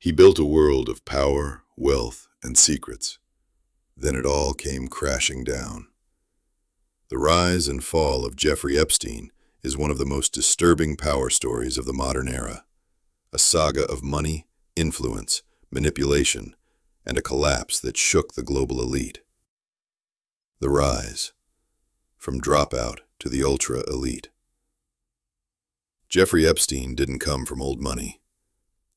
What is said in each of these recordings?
He built a world of power, wealth, and secrets. Then it all came crashing down. The rise and fall of Jeffrey Epstein is one of the most disturbing power stories of the modern era. A saga of money, influence, manipulation, and a collapse that shook the global elite. The rise, from dropout to the ultra-elite. Jeffrey Epstein didn't come from old money.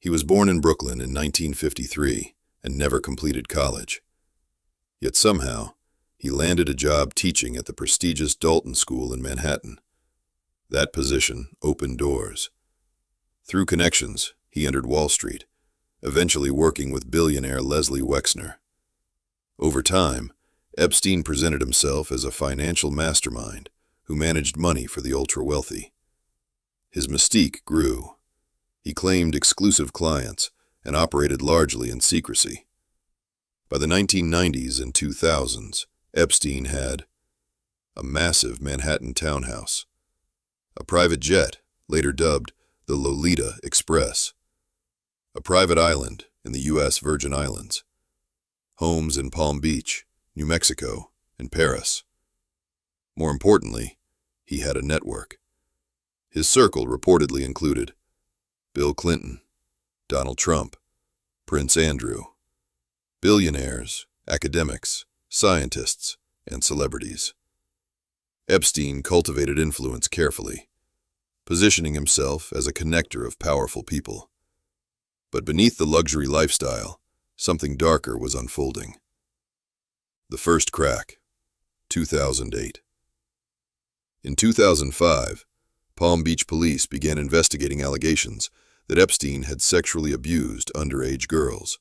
He was born in Brooklyn in 1953 and never completed college. Yet somehow, he landed a job teaching at the prestigious Dalton School in Manhattan. That position opened doors. Through connections, he entered Wall Street, eventually working with billionaire Leslie Wexner. Over time, Epstein presented himself as a financial mastermind who managed money for the ultra-wealthy. His mystique grew. He claimed exclusive clients and operated largely in secrecy. By the 1990s and 2000s, Epstein had a massive Manhattan townhouse, a private jet, later dubbed the Lolita Express, a private island in the U.S. Virgin Islands, homes in Palm Beach, New Mexico, and Paris. More importantly, he had a network. His circle reportedly included Bill Clinton, Donald Trump, Prince Andrew, billionaires, academics, scientists, and celebrities. Epstein cultivated influence carefully, positioning himself as a connector of powerful people. But beneath the luxury lifestyle, something darker was unfolding. The first crack, 2008. In 2005, Palm Beach police began investigating allegations that Epstein had sexually abused underage girls.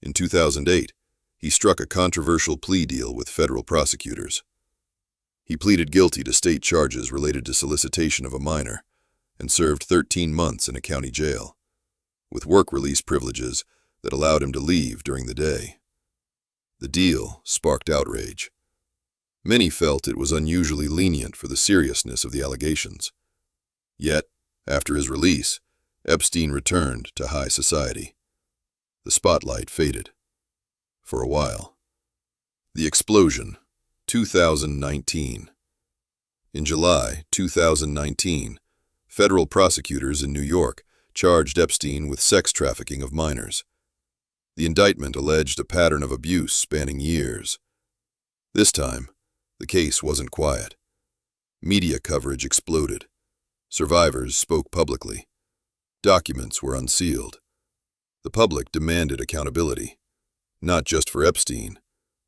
In 2008, he struck a controversial plea deal with federal prosecutors. He pleaded guilty to state charges related to solicitation of a minor and served 13 months in a county jail, with work release privileges that allowed him to leave during the day. The deal sparked outrage. Many felt it was unusually lenient for the seriousness of the allegations. Yet, after his release, Epstein returned to high society. The spotlight faded. For a while. The explosion, 2019. In July 2019, federal prosecutors in New York charged Epstein with sex trafficking of minors. The indictment alleged a pattern of abuse spanning years. This time, the case wasn't quiet. Media coverage exploded. Survivors spoke publicly. Documents were unsealed. The public demanded accountability, not just for Epstein,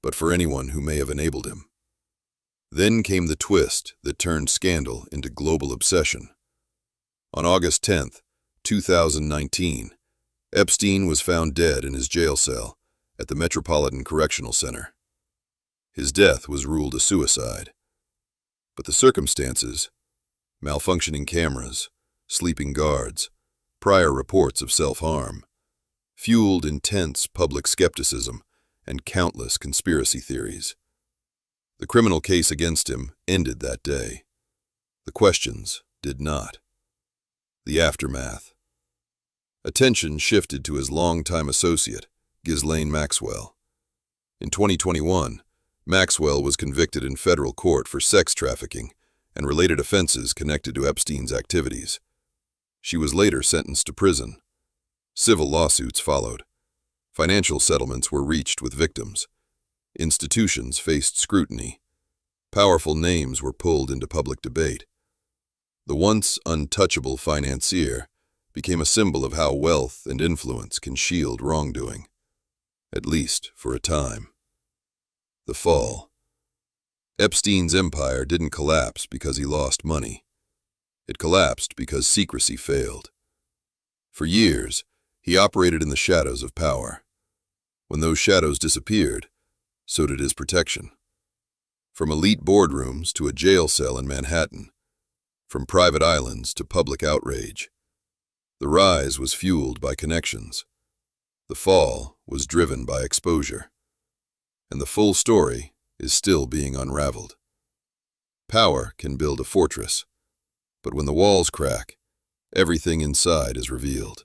but for anyone who may have enabled him. Then came the twist that turned scandal into global obsession. On August 10, 2019, Epstein was found dead in his jail cell at the Metropolitan Correctional Center. His death was ruled a suicide. But the circumstances, malfunctioning cameras, sleeping guards, prior reports of self-harm, fueled intense public skepticism and countless conspiracy theories. The criminal case against him ended that day. The questions did not. The aftermath. Attention shifted to his longtime associate, Ghislaine Maxwell. In 2021, Maxwell was convicted in federal court for sex trafficking and related offenses connected to Epstein's activities. She was later sentenced to prison. Civil lawsuits followed. Financial settlements were reached with victims. Institutions faced scrutiny. Powerful names were pulled into public debate. The once untouchable financier became a symbol of how wealth and influence can shield wrongdoing, at least for a time. The fall. Epstein's empire didn't collapse because he lost money. It collapsed because secrecy failed. For years, he operated in the shadows of power. When those shadows disappeared, so did his protection. From elite boardrooms to a jail cell in Manhattan, from private islands to public outrage, the rise was fueled by connections. The fall was driven by exposure. And the full story is still being unraveled. Power can build a fortress, but when the walls crack, everything inside is revealed.